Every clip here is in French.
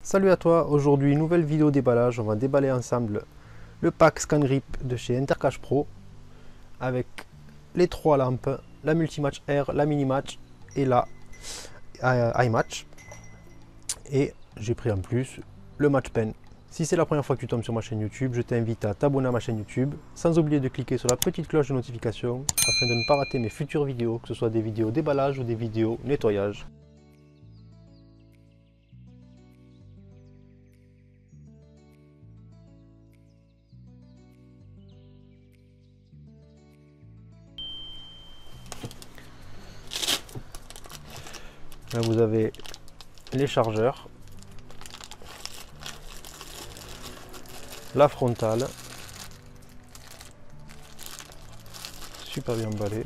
Salut à toi, aujourd'hui nouvelle vidéo déballage, on va déballer ensemble le pack ScanGrip de chez Intercache Pro avec les trois lampes, la Multimatch R, la Minimatch et la iMatch. Et j'ai pris en plus le Match Pen. Si c'est la première fois que tu tombes sur ma chaîne YouTube, je t'invite à t'abonner à ma chaîne YouTube, sans oublier de cliquer sur la petite cloche de notification afin de ne pas rater mes futures vidéos, que ce soit des vidéos déballage ou des vidéos nettoyage. Là vous avez les chargeurs, la frontale, super bien emballé.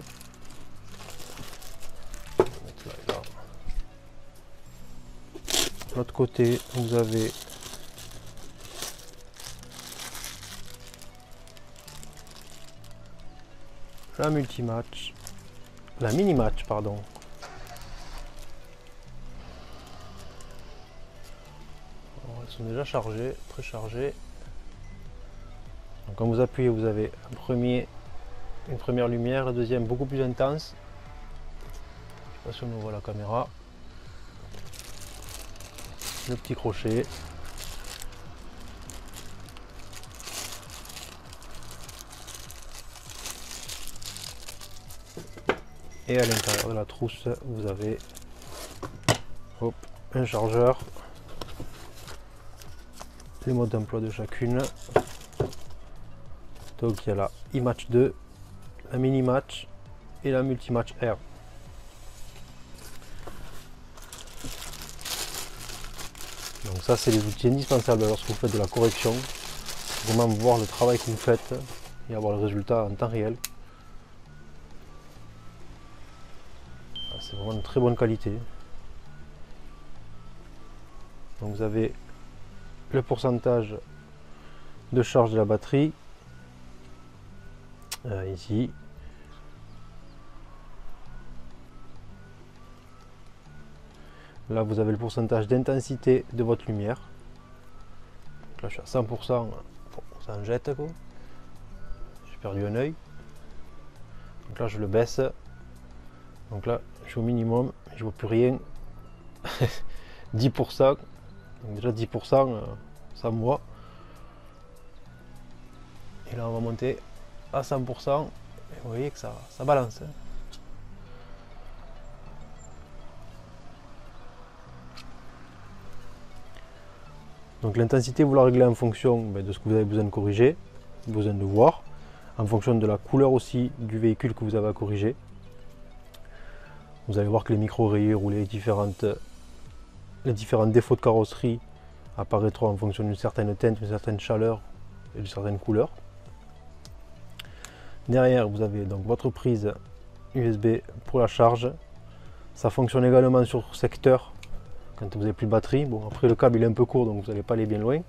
De l'autre côté, vous avez la Multimatch, la Minimatch, pardon. Alors, elles sont déjà chargées, préchargées. Donc, quand vous appuyez, vous avez une première lumière, la deuxième beaucoup plus intense. Je ne sais pas si on voit la caméra. Le petit crochet. Et à l'intérieur de la trousse, vous avez un chargeur, les modes d'emploi de chacune. Donc il y a la iMatch 2, la Minimatch et la Multimatch R. Donc ça c'est les outils indispensables lorsque vous faites de la correction. Vraiment voir le travail que vous faites et avoir le résultat en temps réel. C'est vraiment une très bonne qualité. Donc vous avez le pourcentage de charge de la batterie ici. Là vous avez le pourcentage d'intensité de votre lumière. Donc là je suis à 100%, bon, ça en jette quoi. J'ai perdu un œil. Donc là je le baisse. Donc là je suis au minimum, je vois plus rien. 10%. Donc déjà 10%, ça me voit. Et là on va monter à 100%. Et vous voyez que ça balance. Donc l'intensité vous la réglez en fonction de ce que vous avez besoin de corriger, besoin de voir, en fonction de la couleur aussi du véhicule que vous avez à corriger. Vous allez voir que les micro-rayures ou les différents défauts de carrosserie apparaîtront en fonction d'une certaine teinte, d'une certaine chaleur et d'une certaine couleur. Derrière vous avez donc votre prise USB pour la charge. Ça fonctionne également sur secteur quand vous n'avez plus de batterie. Bon après le câble il est un peu court donc vous n'allez pas aller bien loin.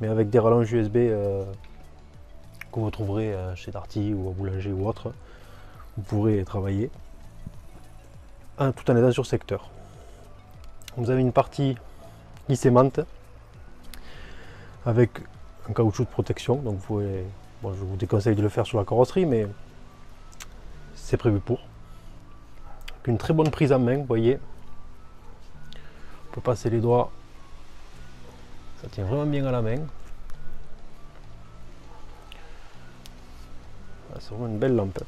Mais avec des rallonges USB que vous trouverez chez Darty ou à Boulanger ou autre, vous pourrez travailler tout en étant sur secteur. Vous avez une partie qui s'aimante avec un caoutchouc de protection, donc vous pouvez, bon, je vous déconseille de le faire sur la carrosserie, mais c'est prévu pour. Une très bonne prise en main, vous voyez. On peut passer les doigts, ça tient vraiment bien à la main. C'est vraiment une belle lampe.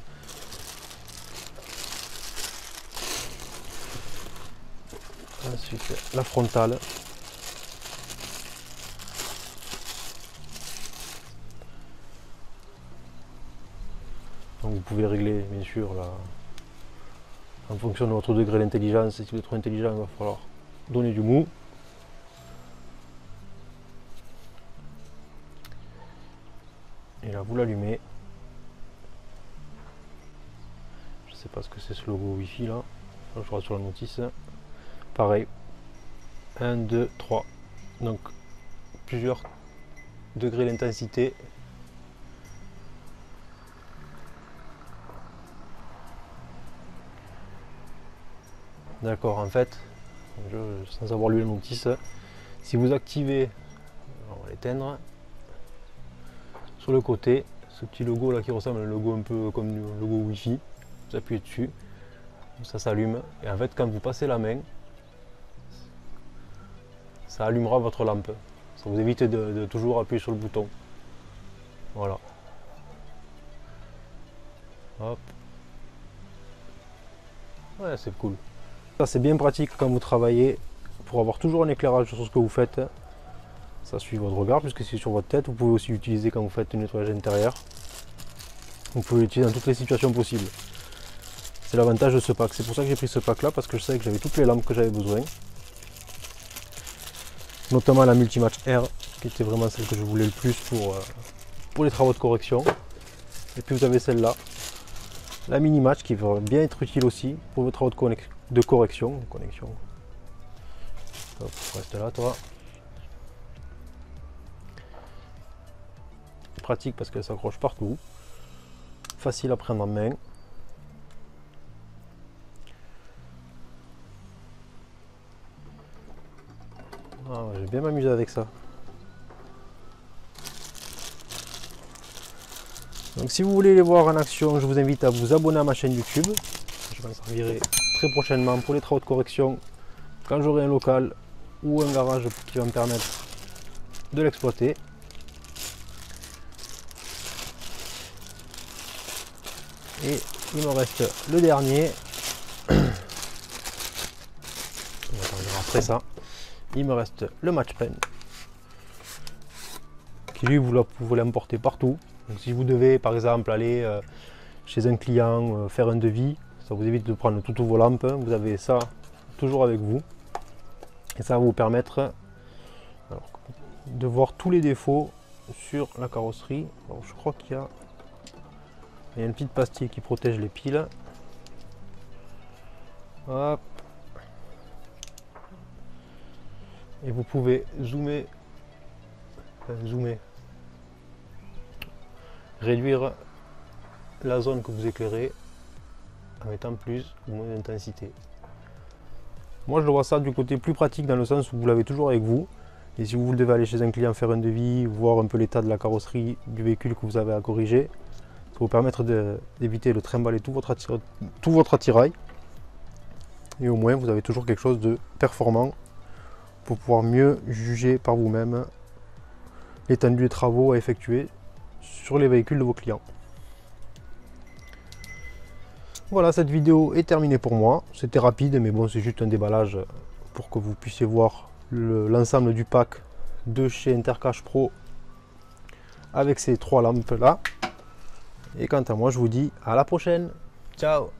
Ensuite, la frontale. Donc vous pouvez régler bien sûr là, en fonction de votre degré d'intelligence. Si vous êtes trop intelligent, il va falloir donner du mou. Et là vous l'allumez. Je sais pas ce que c'est ce logo Wi-Fi là. Enfin, je vois sur la notice. Pareil. 1, 2, 3. Donc plusieurs degrés d'intensité. D'accord, en fait, sans avoir lu la notice, Si vous activez, on va l'éteindre, sur le côté, ce petit logo là qui ressemble à un logo un peu comme le logo Wi-Fi, vous appuyez dessus, ça s'allume et en fait quand vous passez la main, ça allumera votre lampe. Ça vous évite de toujours appuyer sur le bouton. Voilà. Hop. Ouais, c'est cool. Ça c'est bien pratique quand vous travaillez pour avoir toujours un éclairage sur ce que vous faites. Ça suit votre regard puisque c'est sur votre tête. Vous pouvez aussi l'utiliser quand vous faites un nettoyage intérieur. Vous pouvez l'utiliser dans toutes les situations possibles. C'est l'avantage de ce pack. C'est pour ça que j'ai pris ce pack là, parce que je savais que j'avais toutes les lampes que j'avais besoin. Notamment la Multimatch R, qui était vraiment celle que je voulais le plus pour les travaux de correction. Et puis vous avez celle-là, la Minimatch, qui va bien être utile aussi pour vos travaux de correction. Hop, reste là toi. Pratique parce qu'elle s'accroche partout. Facile à prendre en main. Ah, je vais bien m'amuser avec ça. Donc si vous voulez les voir en action, je vous invite à vous abonner à ma chaîne YouTube. Je m'en servirai très prochainement pour les travaux de correction quand j'aurai un local ou un garage qui va me permettre de l'exploiter. Et il me reste le dernier. On attendra après ça. Il me reste le Match Pen, qui lui vous pouvez l'emporter partout. Donc si vous devez par exemple aller chez un client faire un devis, ça vous évite de prendre toutes vos lampes. Vous avez ça toujours avec vous. Et ça va vous permettre de voir tous les défauts sur la carrosserie. Alors, je crois qu'il y a une petite pastille qui protège les piles. Hop. Et vous pouvez réduire la zone que vous éclairez en mettant plus ou moins d'intensité. Moi je vois ça du côté plus pratique dans le sens où vous l'avez toujours avec vous. Et si vous devez aller chez un client faire un devis, voir un peu l'état de la carrosserie du véhicule que vous avez à corriger, ça va vous permettre d'éviter de trimballer tout votre attirail. Et au moins vous avez toujours quelque chose de performant pour pouvoir mieux juger par vous-même l'étendue des travaux à effectuer sur les véhicules de vos clients. Voilà, cette vidéo est terminée pour moi. C'était rapide, mais bon, c'est juste un déballage pour que vous puissiez voir l'ensemble du pack de chez Intercache Pro avec ces trois lampes là. Et quant à moi, je vous dis à la prochaine. Ciao!